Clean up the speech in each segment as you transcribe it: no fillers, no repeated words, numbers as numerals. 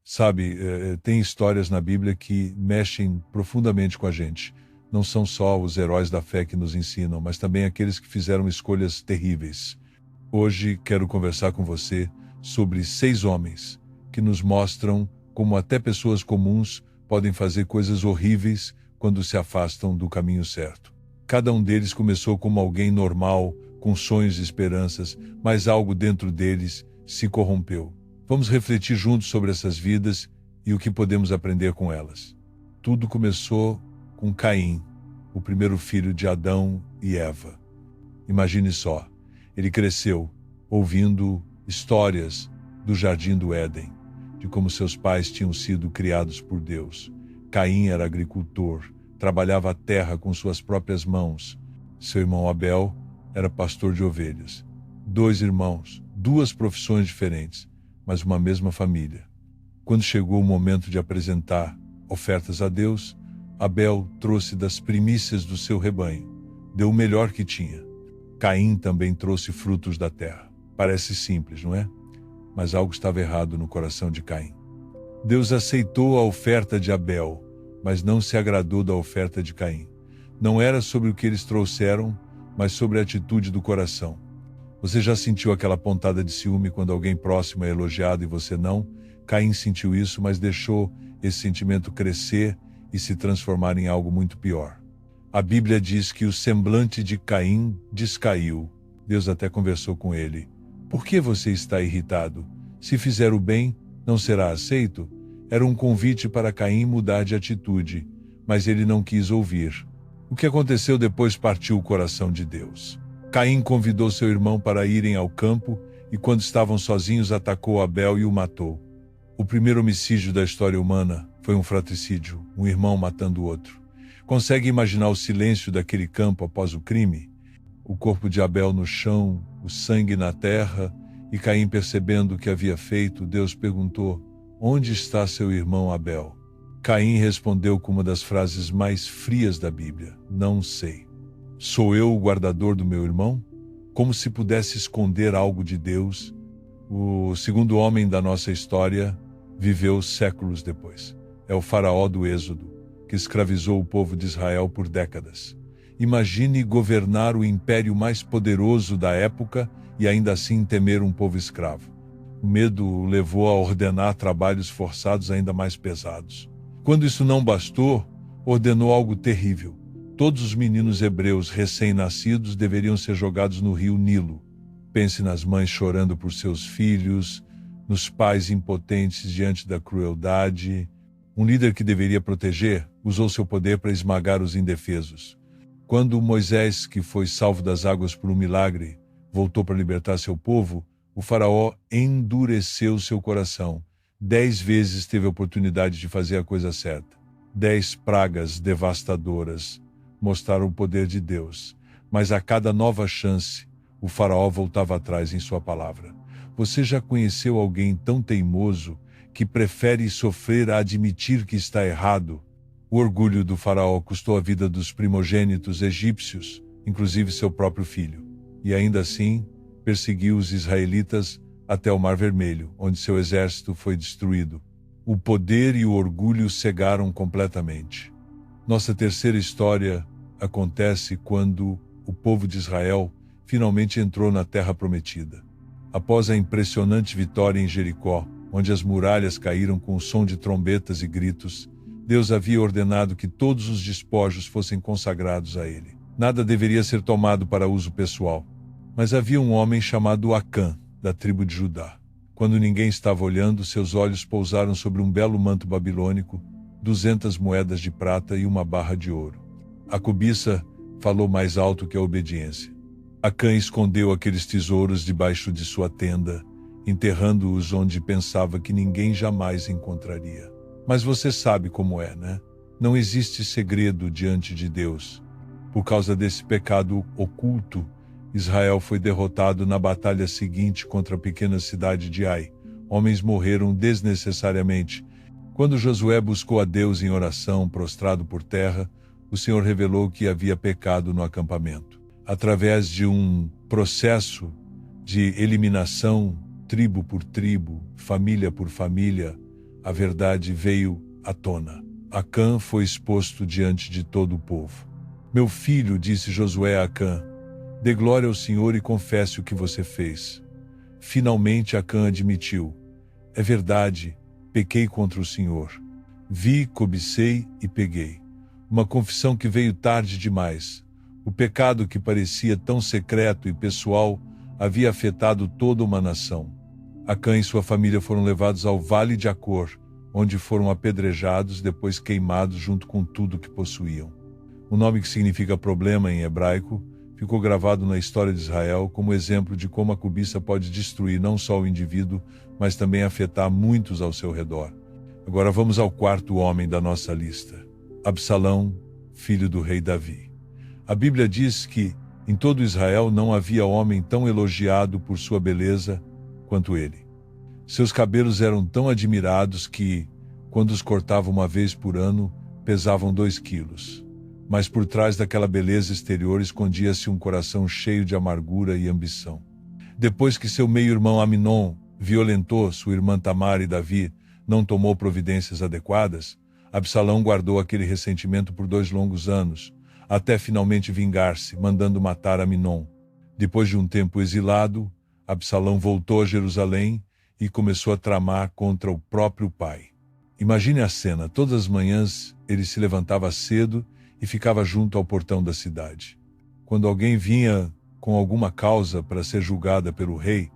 Sabe, tem histórias na Bíblia que mexem profundamente com a gente. Não são só os heróis da fé que nos ensinam, mas também aqueles que fizeram escolhas terríveis. Hoje quero conversar com você sobre 6 homens que nos mostram como até pessoas comuns podem fazer coisas horríveis quando se afastam do caminho certo. Cada um deles começou como alguém normal, com sonhos e esperanças, mas algo dentro deles se corrompeu. Vamos refletir juntos sobre essas vidas e o que podemos aprender com elas. Tudo começou com Caim, o primeiro filho de Adão e Eva. Imagine só, ele cresceu ouvindo histórias do Jardim do Éden, de como seus pais tinham sido criados por Deus. Caim era agricultor, trabalhava a terra com suas próprias mãos. Seu irmão Abel era pastor de ovelhas. 2 irmãos, 2 profissões diferentes, mas uma mesma família. Quando chegou o momento de apresentar ofertas a Deus, Abel trouxe das primícias do seu rebanho, deu o melhor que tinha. Caim também trouxe frutos da terra. Parece simples, não é? Mas algo estava errado no coração de Caim. Deus aceitou a oferta de Abel, mas não se agradou da oferta de Caim. Não era sobre o que eles trouxeram, mas sobre a atitude do coração. Você já sentiu aquela pontada de ciúme quando alguém próximo é elogiado e você não? Caim sentiu isso, mas deixou esse sentimento crescer e se transformar em algo muito pior. A Bíblia diz que o semblante de Caim descaiu. Deus até conversou com ele. Por que você está irritado? Se fizer o bem, não será aceito? Era um convite para Caim mudar de atitude, mas ele não quis ouvir. O que aconteceu depois partiu o coração de Deus. Caim convidou seu irmão para irem ao campo e, quando estavam sozinhos, atacou Abel e o matou. O primeiro homicídio da história humana foi um fratricídio, um irmão matando o outro. Consegue imaginar o silêncio daquele campo após o crime? O corpo de Abel no chão, o sangue na terra, e Caim percebendo o que havia feito, Deus perguntou: onde está seu irmão Abel? Caim respondeu com uma das frases mais frias da Bíblia: não sei. Sou eu o guardador do meu irmão? Como se pudesse esconder algo de Deus. O segundo homem da nossa história viveu séculos depois. É o faraó do Êxodo, que escravizou o povo de Israel por décadas. Imagine governar o império mais poderoso da época e ainda assim temer um povo escravo. O medo o levou a ordenar trabalhos forçados ainda mais pesados. Quando isso não bastou, ordenou algo terrível. Todos os meninos hebreus recém-nascidos deveriam ser jogados no rio Nilo. Pense nas mães chorando por seus filhos, nos pais impotentes diante da crueldade. Um líder que deveria proteger usou seu poder para esmagar os indefesos. Quando Moisés, que foi salvo das águas por um milagre, voltou para libertar seu povo, o faraó endureceu seu coração. 10 vezes teve a oportunidade de fazer a coisa certa. 10 pragas devastadoras mostraram o poder de Deus. Mas a cada nova chance, o faraó voltava atrás em sua palavra. Você já conheceu alguém tão teimoso que prefere sofrer a admitir que está errado? O orgulho do faraó custou a vida dos primogênitos egípcios, inclusive seu próprio filho. E ainda assim, perseguiu os israelitas até o Mar Vermelho, onde seu exército foi destruído. O poder e o orgulho cegaram completamente. Nossa terceira história acontece quando o povo de Israel finalmente entrou na Terra Prometida. Após a impressionante vitória em Jericó, onde as muralhas caíram com o som de trombetas e gritos, Deus havia ordenado que todos os despojos fossem consagrados a ele. Nada deveria ser tomado para uso pessoal. Mas havia um homem chamado Acã, da tribo de Judá. Quando ninguém estava olhando, seus olhos pousaram sobre um belo manto babilônico, 200 moedas de prata e uma barra de ouro. A cobiça falou mais alto que a obediência. Acã escondeu aqueles tesouros debaixo de sua tenda, enterrando-os onde pensava que ninguém jamais encontraria. Mas você sabe como é, né? Não existe segredo diante de Deus. Por causa desse pecado oculto, Israel foi derrotado na batalha seguinte contra a pequena cidade de Ai. Homens morreram desnecessariamente. Quando Josué buscou a Deus em oração, prostrado por terra, o Senhor revelou que havia pecado no acampamento. Através de um processo de eliminação, tribo por tribo, família por família, A verdade veio à tona. Acã foi exposto diante de todo o povo. Meu filho, disse Josué a Acã, dê glória ao Senhor e confesse o que você fez. Finalmente Acã admitiu: é verdade, pequei contra o Senhor. Vi, cobicei e peguei. Uma confissão que veio tarde demais. O pecado que parecia tão secreto e pessoal havia afetado toda uma nação. Acã e sua família foram levados ao Vale de Acor, onde foram apedrejados, depois queimados junto com tudo que possuíam. O nome que significa problema em hebraico ficou gravado na história de Israel como exemplo de como a cobiça pode destruir não só o indivíduo, mas também afetar muitos ao seu redor. Agora vamos ao quarto homem da nossa lista. Absalão, filho do rei Davi. A Bíblia diz que, em todo Israel, não havia homem tão elogiado por sua beleza quanto ele. Seus cabelos eram tão admirados que, quando os cortava uma vez por ano, pesavam 2 quilos. Mas por trás daquela beleza exterior escondia-se um coração cheio de amargura e ambição. Depois que seu meio-irmão Aminon violentou sua irmã Tamar e Davi não tomou providências adequadas, Absalão guardou aquele ressentimento por 2 longos anos, até finalmente vingar-se, mandando matar Aminon. Depois de um tempo exilado, Absalão voltou a Jerusalém e começou a tramar contra o próprio pai. Imagine a cena: todas as manhãs ele se levantava cedo e ficava junto ao portão da cidade. Quando alguém vinha com alguma causa para ser julgada pelo rei,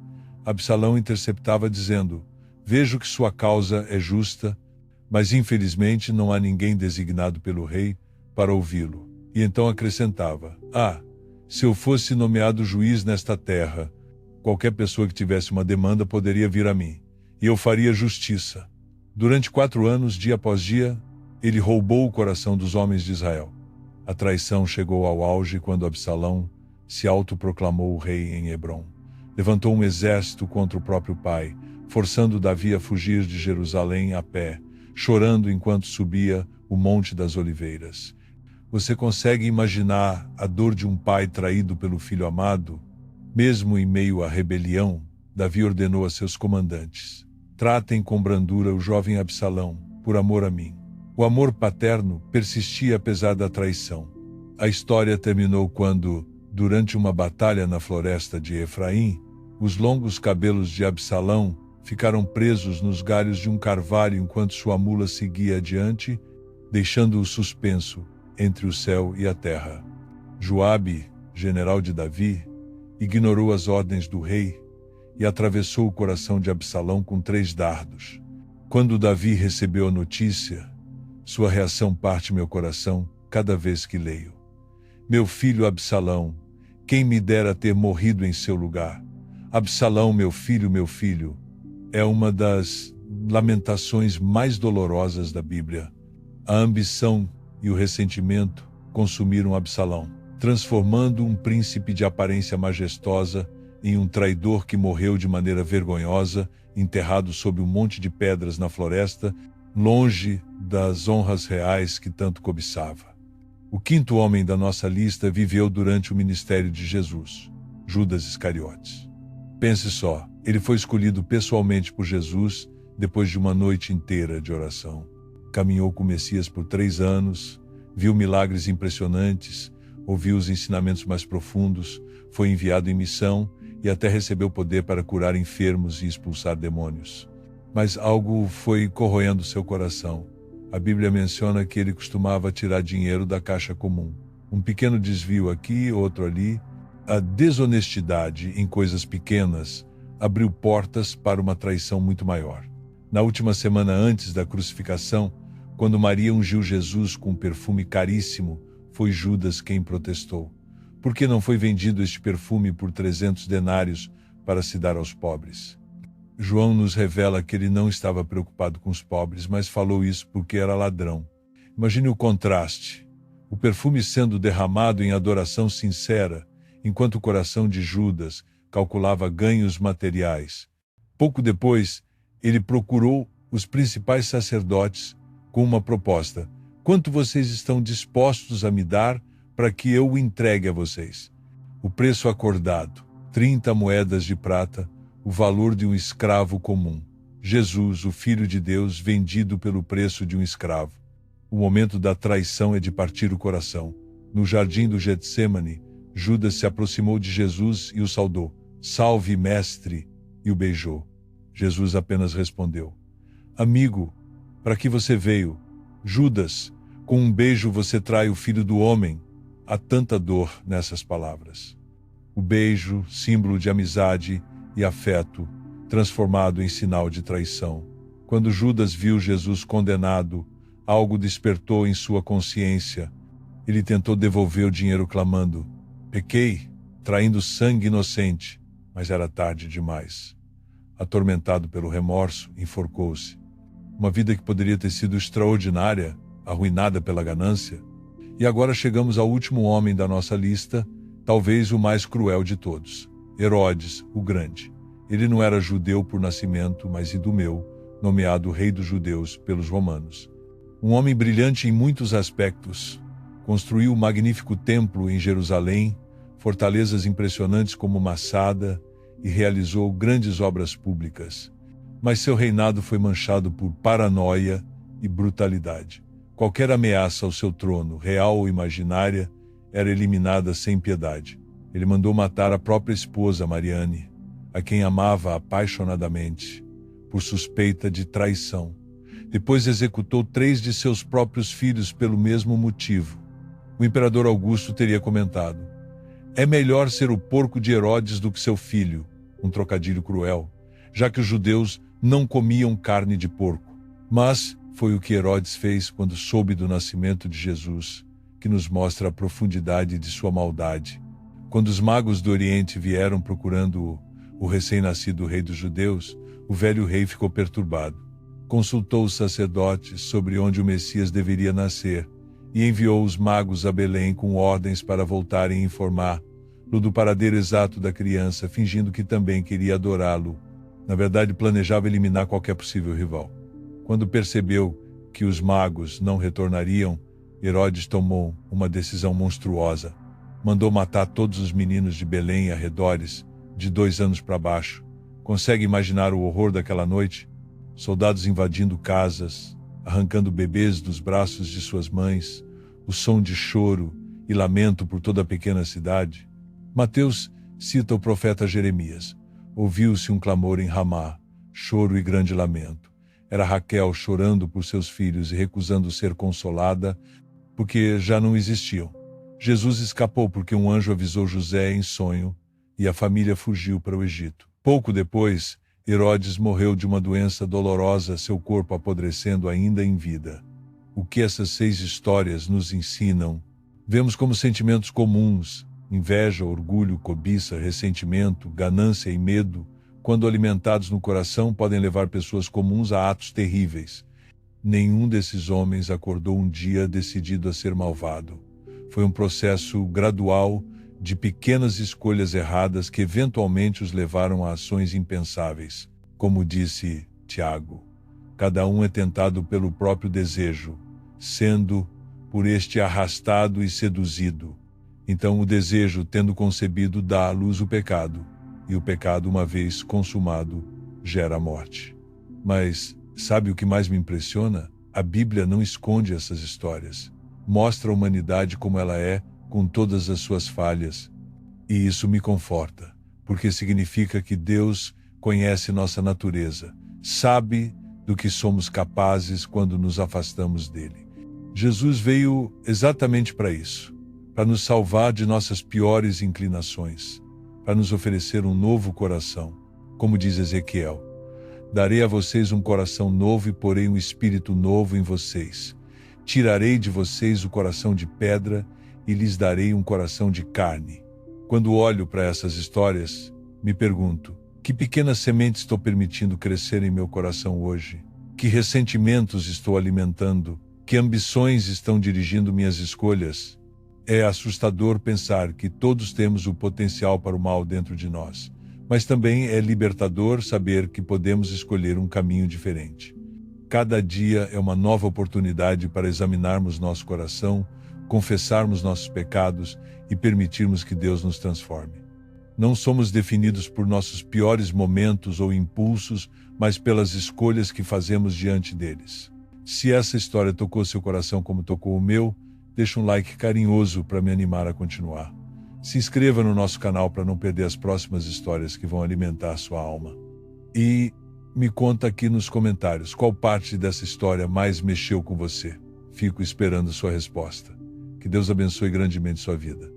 Absalão interceptava dizendo: vejo que sua causa é justa, mas infelizmente não há ninguém designado pelo rei para ouvi-lo. E então acrescentava: se eu fosse nomeado juiz nesta terra, qualquer pessoa que tivesse uma demanda poderia vir a mim, e eu faria justiça. Durante 4 anos, dia após dia, ele roubou o coração dos homens de Israel. A traição chegou ao auge quando Absalão se autoproclamou rei em Hebrom. Levantou um exército contra o próprio pai, forçando Davi a fugir de Jerusalém a pé, chorando enquanto subia o Monte das Oliveiras. Você consegue imaginar a dor de um pai traído pelo filho amado? Mesmo em meio à rebelião, Davi ordenou a seus comandantes: tratem com brandura o jovem Absalão, por amor a mim. O amor paterno persistia apesar da traição. A história terminou quando, durante uma batalha na floresta de Efraim, os longos cabelos de Absalão ficaram presos nos galhos de um carvalho enquanto sua mula seguia adiante, deixando-o suspenso entre o céu e a terra. Joabe, general de Davi, ignorou as ordens do rei e atravessou o coração de Absalão com 3 dardos. Quando Davi recebeu a notícia, sua reação parte meu coração cada vez que leio. Meu filho Absalão, quem me dera ter morrido em seu lugar. Absalão, meu filho, é uma das lamentações mais dolorosas da Bíblia. A ambição e o ressentimento consumiram Absalão, transformando um príncipe de aparência majestosa em um traidor que morreu de maneira vergonhosa, enterrado sob um monte de pedras na floresta, longe das honras reais que tanto cobiçava. O 5º homem da nossa lista viveu durante o ministério de Jesus, Judas Iscariotes. Pense só, ele foi escolhido pessoalmente por Jesus depois de uma noite inteira de oração. Caminhou com o Messias por 3 anos, viu milagres impressionantes, ouviu os ensinamentos mais profundos, foi enviado em missão e até recebeu poder para curar enfermos e expulsar demônios. Mas algo foi corroendo seu coração. A Bíblia menciona que ele costumava tirar dinheiro da caixa comum. Um pequeno desvio aqui, outro ali. A desonestidade em coisas pequenas abriu portas para uma traição muito maior. Na última semana antes da crucificação, quando Maria ungiu Jesus com um perfume caríssimo, foi Judas quem protestou. Por que não foi vendido este perfume por 300 denários para se dar aos pobres? João nos revela que ele não estava preocupado com os pobres, mas falou isso porque era ladrão. Imagine o contraste. O perfume sendo derramado em adoração sincera, enquanto o coração de Judas calculava ganhos materiais. Pouco depois, ele procurou os principais sacerdotes com uma proposta: quanto vocês estão dispostos a me dar para que eu o entregue a vocês? O preço acordado, 30 moedas de prata, o valor de um escravo comum. Jesus, o Filho de Deus, vendido pelo preço de um escravo. O momento da traição é de partir o coração. No jardim do Getsêmani, Judas se aproximou de Jesus e o saudou. Salve, mestre! E o beijou. Jesus apenas respondeu: Amigo, para que você veio? Judas, com um beijo você trai o Filho do Homem. Há tanta dor nessas palavras. O beijo, símbolo de amizade e afeto, transformado em sinal de traição. Quando Judas viu Jesus condenado, algo despertou em sua consciência. Ele tentou devolver o dinheiro clamando: Pequei, traindo sangue inocente, mas era tarde demais. Atormentado pelo remorso, enforcou-se. Uma vida que poderia ter sido extraordinária, arruinada pela ganância. E agora chegamos ao último homem da nossa lista, talvez o mais cruel de todos: Herodes, o Grande. Ele não era judeu por nascimento, mas idumeu, nomeado rei dos judeus pelos romanos. Um homem brilhante em muitos aspectos. Construiu um magnífico templo em Jerusalém, fortalezas impressionantes como Massada, e realizou grandes obras públicas. Mas seu reinado foi manchado por paranoia e brutalidade. Qualquer ameaça ao seu trono, real ou imaginária, era eliminada sem piedade. Ele mandou matar a própria esposa, Mariane, a quem amava apaixonadamente, por suspeita de traição. Depois executou 3 de seus próprios filhos pelo mesmo motivo. O imperador Augusto teria comentado: é melhor ser o porco de Herodes do que seu filho, um trocadilho cruel, já que os judeus não comiam carne de porco. Mas foi o que Herodes fez quando soube do nascimento de Jesus, que nos mostra a profundidade de sua maldade. Quando os magos do Oriente vieram procurando o recém-nascido rei dos judeus, o velho rei ficou perturbado. Consultou os sacerdotes sobre onde o Messias deveria nascer e enviou os magos a Belém com ordens para voltarem a informar-lo do paradeiro exato da criança, fingindo que também queria adorá-lo. Na verdade, planejava eliminar qualquer possível rival. Quando percebeu que os magos não retornariam, Herodes tomou uma decisão monstruosa. Mandou matar todos os meninos de Belém e arredores, de 2 anos para baixo. Consegue imaginar o horror daquela noite? Soldados invadindo casas, arrancando bebês dos braços de suas mães, o som de choro e lamento por toda a pequena cidade. Mateus cita o profeta Jeremias. Ouviu-se um clamor em Ramá, choro e grande lamento. Era Raquel chorando por seus filhos e recusando ser consolada, porque já não existiam. Jesus escapou porque um anjo avisou José em sonho e a família fugiu para o Egito. Pouco depois, Herodes morreu de uma doença dolorosa, seu corpo apodrecendo ainda em vida. O que essas 6 histórias nos ensinam? Vemos como sentimentos comuns, inveja, orgulho, cobiça, ressentimento, ganância e medo, quando alimentados no coração, podem levar pessoas comuns a atos terríveis. Nenhum desses homens acordou um dia decidido a ser malvado. Foi um processo gradual de pequenas escolhas erradas que eventualmente os levaram a ações impensáveis. Como disse Tiago, cada um é tentado pelo próprio desejo, sendo por este arrastado e seduzido. Então o desejo, tendo concebido, dá à luz o pecado, e o pecado, uma vez consumado, gera a morte. Mas sabe o que mais me impressiona? A Bíblia não esconde essas histórias. Mostra a humanidade como ela é, com todas as suas falhas. E isso me conforta, porque significa que Deus conhece nossa natureza, sabe do que somos capazes quando nos afastamos dele. Jesus veio exatamente para isso, para nos salvar de nossas piores inclinações, para nos oferecer um novo coração. Como diz Ezequiel: darei a vocês um coração novo e porei um espírito novo em vocês. Tirarei de vocês o coração de pedra e lhes darei um coração de carne. Quando olho para essas histórias, me pergunto: que pequenas sementes estou permitindo crescer em meu coração hoje? Que ressentimentos estou alimentando? Que ambições estão dirigindo minhas escolhas? É assustador pensar que todos temos o potencial para o mal dentro de nós, mas também é libertador saber que podemos escolher um caminho diferente. Cada dia é uma nova oportunidade para examinarmos nosso coração, confessarmos nossos pecados e permitirmos que Deus nos transforme. Não somos definidos por nossos piores momentos ou impulsos, mas pelas escolhas que fazemos diante deles. Se essa história tocou seu coração como tocou o meu, deixa um like carinhoso para me animar a continuar. Se inscreva no nosso canal para não perder as próximas histórias que vão alimentar sua alma. E me conta aqui nos comentários qual parte dessa história mais mexeu com você. Fico esperando sua resposta. Que Deus abençoe grandemente sua vida.